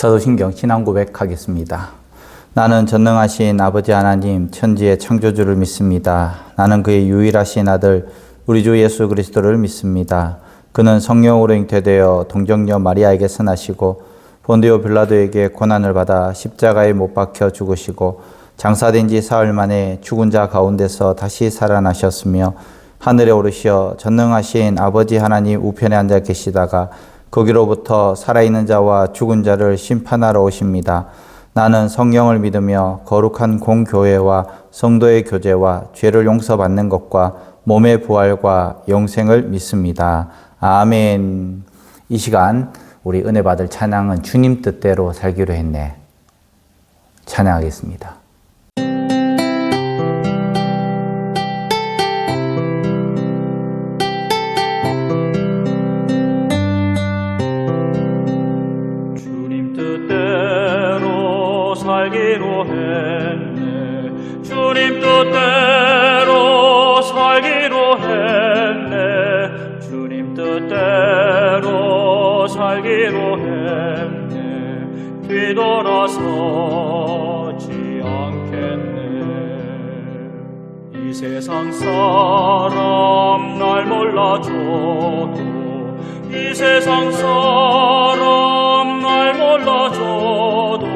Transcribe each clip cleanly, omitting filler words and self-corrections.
사도신경 신앙 고백하겠습니다. 나는 전능하신 아버지 하나님 천지의 창조주를 믿습니다. 나는 그의 유일하신 아들 우리 주 예수 그리스도를 믿습니다. 그는 성령으로 잉태되어 동정녀 마리아에게서 나시고 본디오 빌라도에게 고난을 받아 십자가에 못 박혀 죽으시고 장사된 지 사흘 만에 죽은 자 가운데서 다시 살아나셨으며 하늘에 오르시어 전능하신 아버지 하나님 우편에 앉아 계시다가 거기로부터 살아있는 자와 죽은 자를 심판하러 오십니다. 나는 성령을 믿으며 거룩한 공교회와 성도의 교제와 죄를 용서받는 것과 몸의 부활과 영생을 믿습니다. 아멘. 이 시간 우리 은혜 받을 찬양은 주님 뜻대로 살기로 했네. 찬양하겠습니다. 살기로 했네. 주님 뜻대로 살기로 했네. 주님 뜻대로 살기로 했네. 뒤돌아서지 않겠네. 이 세상 사람 날 몰라줘도 이 세상 사람 날 몰라줘도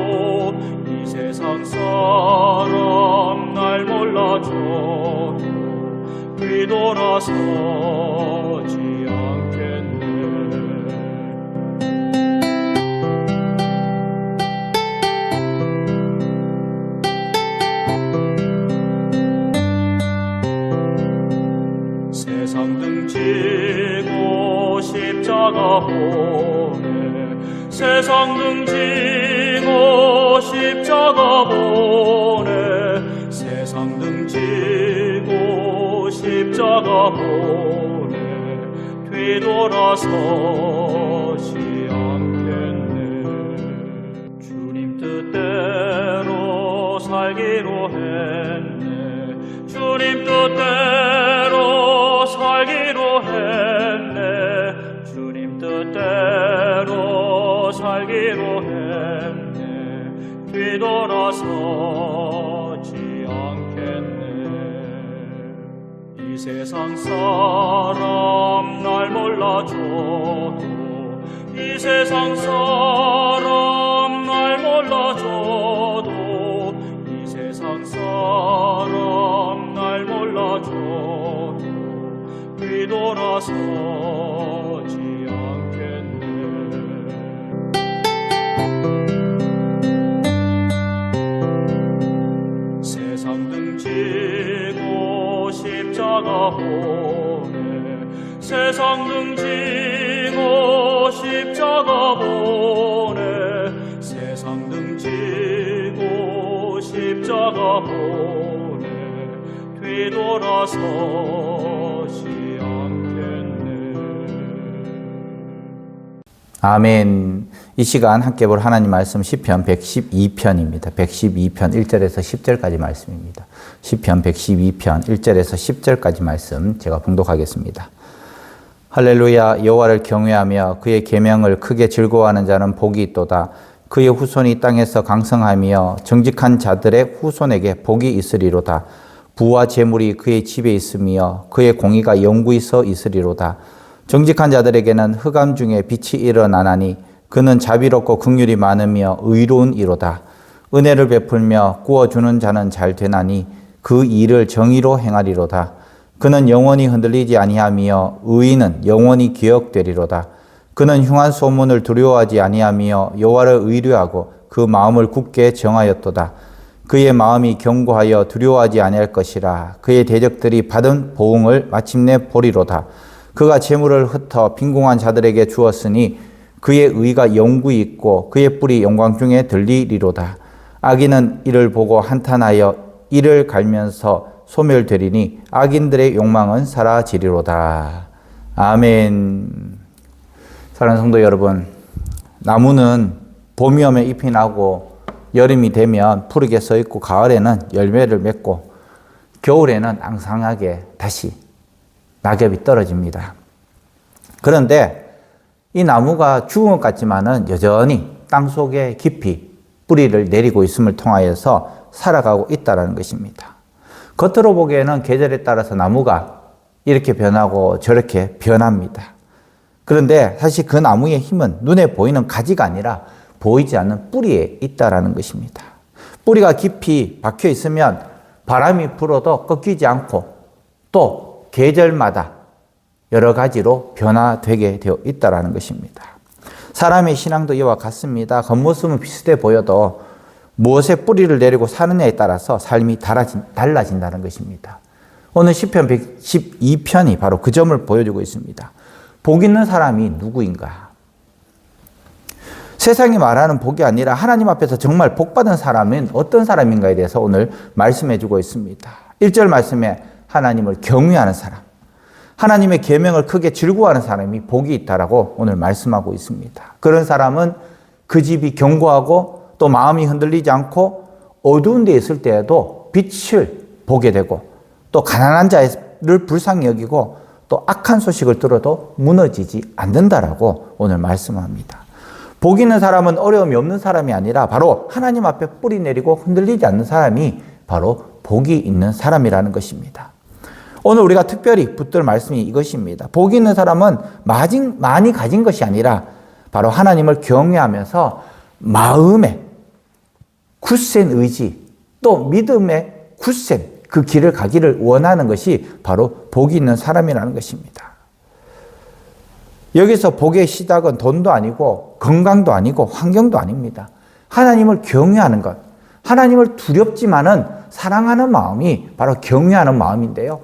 세상 사람 날 몰라줘도 뒤돌아서지 않겠네. 세상 등지고 십자가 보내. 세상 등지고 십자가 보내. 세상 등지고 십자가 보내. 뒤돌아서지 않겠네. 주님 뜻대로 살기로 했네. 주님 뜻대로 살기로 했네. 주님 뜻대로 살기로 했네. 뒤돌아서지 않겠네. 이 세상 사람 날 몰라줘도 이 세상 사람 날 몰라줘도 이 세상 사람 날 몰라줘도 뒤돌아서지 않겠네. 세상 등지고 십자가 보내. 세상 등지고 십자가 보내. 세상 등지고 십자가 보내. 뒤돌아서지 않겠네. 아멘. 이 시간 함께 볼 하나님 말씀 시편 112편입니다. 112편 1절에서 10절까지 말씀입니다. 시편 112편 1절에서 10절까지 말씀 제가 봉독하겠습니다. 할렐루야. 여호와를 경외하며 그의 계명을 크게 즐거워하는 자는 복이 있도다. 그의 후손이 땅에서 강성하며 정직한 자들의 후손에게 복이 있으리로다. 부와 재물이 그의 집에 있으며 그의 공의가 영구히 서 있으리로다. 정직한 자들에게는 흑암 중에 빛이 일어나나니 그는 자비롭고 긍휼이 많으며 의로운 이로다. 은혜를 베풀며 구워주는 자는 잘 되나니 그 일을 정의로 행하리로다. 그는 영원히 흔들리지 아니하며 의인은 영원히 기억되리로다. 그는 흉한 소문을 두려워하지 아니하며 여호와를 의뢰하고 그 마음을 굳게 정하였도다. 그의 마음이 견고하여 두려워하지 아니할 것이라. 그의 대적들이 받은 보응을 마침내 보리로다. 그가 재물을 흩어 빈궁한 자들에게 주었으니 그의 의가 영구히 있고 그의 뿔이 영광 중에 들리리로다. 악인은 이를 보고 한탄하여 이를 갈면서 소멸되리니 악인들의 욕망은 사라지리로다. 아멘. 사랑하는 성도 여러분, 나무는 봄이 오면 잎이 나고 여름이 되면 푸르게 서 있고 가을에는 열매를 맺고 겨울에는 앙상하게 다시 낙엽이 떨어집니다. 그런데 이 나무가 죽은 것 같지만은 여전히 땅속에 깊이 뿌리를 내리고 있음을 통하여서 살아가고 있다는 것입니다. 겉으로 보기에는 계절에 따라서 나무가 이렇게 변하고 저렇게 변합니다. 그런데 사실 그 나무의 힘은 눈에 보이는 가지가 아니라 보이지 않는 뿌리에 있다는 것입니다. 뿌리가 깊이 박혀 있으면 바람이 불어도 꺾이지 않고 또 계절마다 여러 가지로 변화되게 되어 있다는 것입니다. 사람의 신앙도 이와 같습니다. 겉모습은 비슷해 보여도 무엇에 뿌리를 내리고 사느냐에 따라서 삶이 달라진다는 것입니다. 오늘 시편 112편이 바로 그 점을 보여주고 있습니다. 복 있는 사람이 누구인가? 세상이 말하는 복이 아니라 하나님 앞에서 정말 복받은 사람은 어떤 사람인가에 대해서 오늘 말씀해 주고 있습니다. 1절 말씀에 하나님을 경외하는 사람, 하나님의 계명을 크게 즐거워하는 사람이 복이 있다라고 오늘 말씀하고 있습니다. 그런 사람은 그 집이 견고하고 또 마음이 흔들리지 않고 어두운 데 있을 때에도 빛을 보게 되고 또 가난한 자를 불쌍히 여기고 또 악한 소식을 들어도 무너지지 않는다라고 오늘 말씀합니다. 복 있는 사람은 어려움이 없는 사람이 아니라 바로 하나님 앞에 뿌리 내리고 흔들리지 않는 사람이 바로 복이 있는 사람이라는 것입니다. 오늘 우리가 특별히 붙들 말씀이 이것입니다. 복이 있는 사람은 많이 가진 것이 아니라 바로 하나님을 경외하면서 마음에 굳센 의지 또 믿음의 굳센 그 길을 가기를 원하는 것이 바로 복이 있는 사람이라는 것입니다. 여기서 복의 시작은 돈도 아니고 건강도 아니고 환경도 아닙니다. 하나님을 경외하는 것, 하나님을 두렵지만은 사랑하는 마음이 바로 경외하는 마음인데요.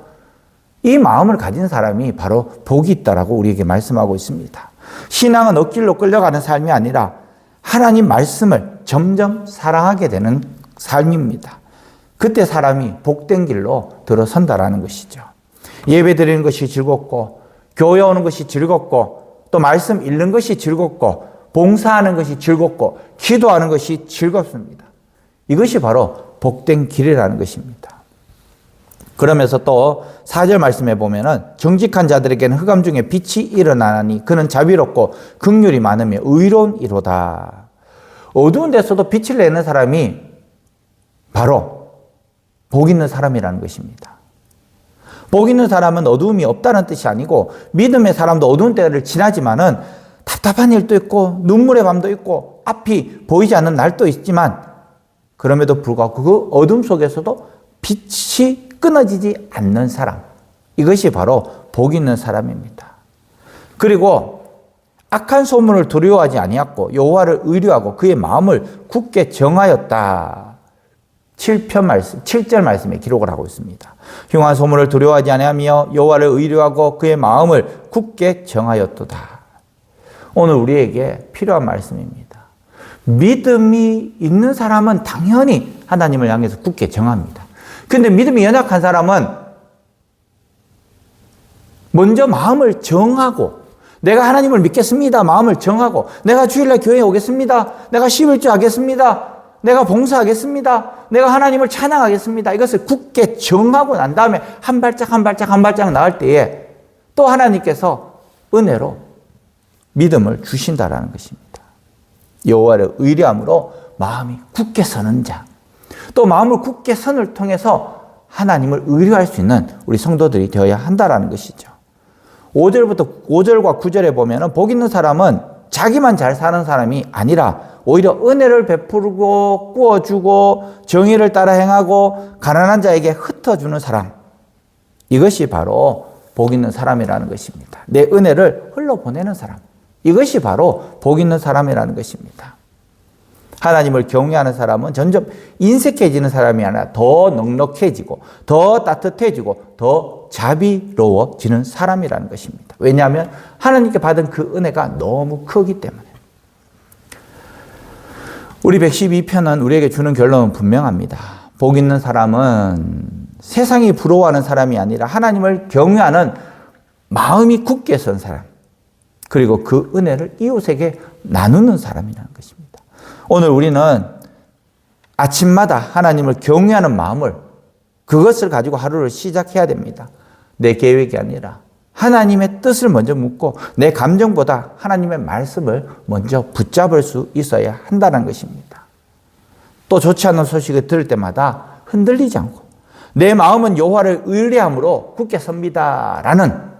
이 마음을 가진 사람이 바로 복이 있다라고 우리에게 말씀하고 있습니다. 신앙은 억길로 끌려가는 삶이 아니라 하나님 말씀을 점점 사랑하게 되는 삶입니다. 그때 사람이 복된 길로 들어선다라는 것이죠. 예배 드리는 것이 즐겁고 교회 오는 것이 즐겁고 또 말씀 읽는 것이 즐겁고 봉사하는 것이 즐겁고 기도하는 것이 즐겁습니다. 이것이 바로 복된 길이라는 것입니다. 그러면서 또 4절 말씀에 보면은 정직한 자들에게는 흑암 중에 빛이 일어나니 그는 자비롭고 긍휼이 많으며 의로운 이로다. 어두운 데서도 빛을 내는 사람이 바로 복 있는 사람이라는 것입니다. 복 있는 사람은 어두움이 없다는 뜻이 아니고 믿음의 사람도 어두운 때를 지나지만은 답답한 일도 있고 눈물의 밤도 있고 앞이 보이지 않는 날도 있지만 그럼에도 불구하고 그 어둠 속에서도 빛이 끊어지지 않는 사람, 이것이 바로 복 있는 사람입니다. 그리고 악한 소문을 두려워하지 아니하고 여호와를 의뢰하고 그의 마음을 굳게 정하였다. 7절 말씀에 기록을 하고 있습니다. 흉한 소문을 두려워하지 아니하며 여호와를 의뢰하고 그의 마음을 굳게 정하였도다. 오늘 우리에게 필요한 말씀입니다. 믿음이 있는 사람은 당연히 하나님을 향해서 굳게 정합니다. 그런데 믿음이 연약한 사람은 먼저 마음을 정하고 내가 하나님을 믿겠습니다. 마음을 정하고 내가 주일날 교회에 오겠습니다. 내가 11조 하겠습니다. 내가 봉사하겠습니다. 내가 하나님을 찬양하겠습니다. 이것을 굳게 정하고 난 다음에 한 발짝 나갈 때에 또 하나님께서 은혜로 믿음을 주신다라는 것입니다. 여호와를 의뢰함으로 마음이 굳게 서는 자, 또 마음을 굳게 선을 통해서 하나님을 의뢰할 수 있는 우리 성도들이 되어야 한다라는 것이죠. 5절과 9절에 보면 복 있는 사람은 자기만 잘 사는 사람이 아니라 오히려 은혜를 베풀고 꾸어주고 정의를 따라 행하고 가난한 자에게 흩어주는 사람, 이것이 바로 복 있는 사람이라는 것입니다. 내 은혜를 흘러보내는 사람, 이것이 바로 복 있는 사람이라는 것입니다. 하나님을 경외하는 사람은 점점 인색해지는 사람이 아니라 더 넉넉해지고 더 따뜻해지고 더 자비로워지는 사람이라는 것입니다. 왜냐하면 하나님께 받은 그 은혜가 너무 크기 때문에. 우리 112편은 우리에게 주는 결론은 분명합니다. 복 있는 사람은 세상이 부러워하는 사람이 아니라 하나님을 경외하는 마음이 굳게 선 사람, 그리고 그 은혜를 이웃에게 나누는 사람이라는 것입니다. 오늘 우리는 아침마다 하나님을 경외하는 마음을, 그것을 가지고 하루를 시작해야 됩니다. 내 계획이 아니라 하나님의 뜻을 먼저 묻고 내 감정보다 하나님의 말씀을 먼저 붙잡을 수 있어야 한다는 것입니다. 또 좋지 않은 소식을 들을 때마다 흔들리지 않고 내 마음은 여호와를 의뢰함으로 굳게 섭니다라는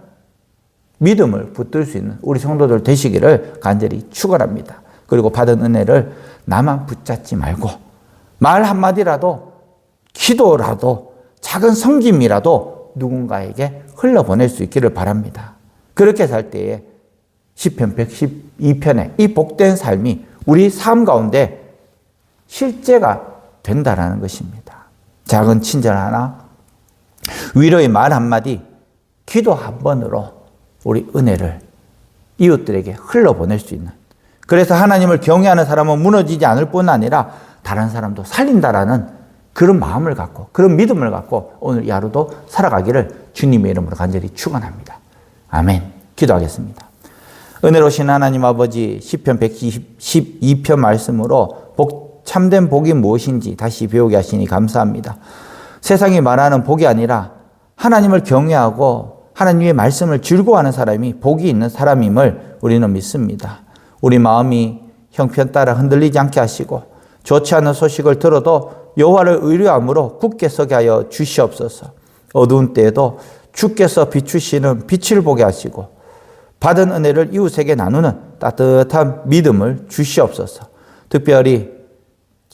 믿음을 붙들 수 있는 우리 성도들 되시기를 간절히 축원합니다. 그리고 받은 은혜를 나만 붙잡지 말고 말 한마디라도 기도라도 작은 섬김이라도 누군가에게 흘러보낼 수 있기를 바랍니다. 그렇게 살 때에 시편 112편의 이 복된 삶이 우리 삶 가운데 실제가 된다라는 것입니다. 작은 친절 하나, 위로의 말 한마디, 기도 한 번으로 우리 은혜를 이웃들에게 흘러보낼 수 있는, 그래서 하나님을 경외하는 사람은 무너지지 않을 뿐 아니라 다른 사람도 살린다라는 그런 마음을 갖고 그런 믿음을 갖고 오늘 이 하루도 살아가기를 주님의 이름으로 간절히 축원합니다. 아멘. 기도하겠습니다. 은혜로우신 하나님 아버지, 시편 112편 말씀으로 참된 복이 무엇인지 다시 배우게 하시니 감사합니다. 세상이 말하는 복이 아니라 하나님을 경외하고 하나님의 말씀을 즐거워하는 사람이 복이 있는 사람임을 우리는 믿습니다. 우리 마음이 형편 따라 흔들리지 않게 하시고 좋지 않은 소식을 들어도 여호와를 의뢰함으로 굳게 서게 하여 주시옵소서. 어두운 때에도 주께서 비추시는 빛을 보게 하시고 받은 은혜를 이웃에게 나누는 따뜻한 믿음을 주시옵소서. 특별히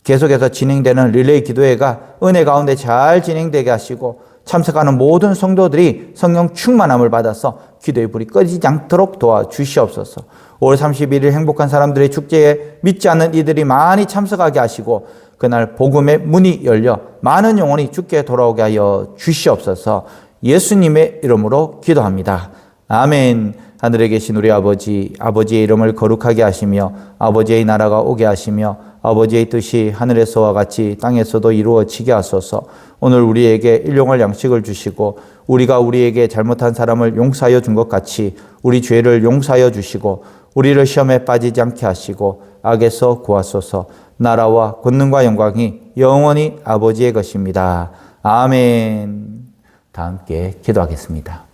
계속해서 진행되는 릴레이 기도회가 은혜 가운데 잘 진행되게 하시고 참석하는 모든 성도들이 성령 충만함을 받아서 기도의 불이 꺼지지 않도록 도와주시옵소서. 5월 31일 행복한 사람들의 축제에 믿지 않는 이들이 많이 참석하게 하시고 그날 복음의 문이 열려 많은 영혼이 주께 돌아오게 하여 주시옵소서. 예수님의 이름으로 기도합니다. 아멘. 하늘에 계신 우리 아버지, 아버지의 이름을 거룩하게 하시며 아버지의 나라가 오게 하시며 아버지의 뜻이 하늘에서와 같이 땅에서도 이루어지게 하소서. 오늘 우리에게 일용할 양식을 주시고 우리가 우리에게 잘못한 사람을 용서하여 준 것 같이 우리 죄를 용서하여 주시고 우리를 시험에 빠지지 않게 하시고 악에서 구하소서. 나라와 권능과 영광이 영원히 아버지의 것입니다. 아멘. 다 함께 기도하겠습니다.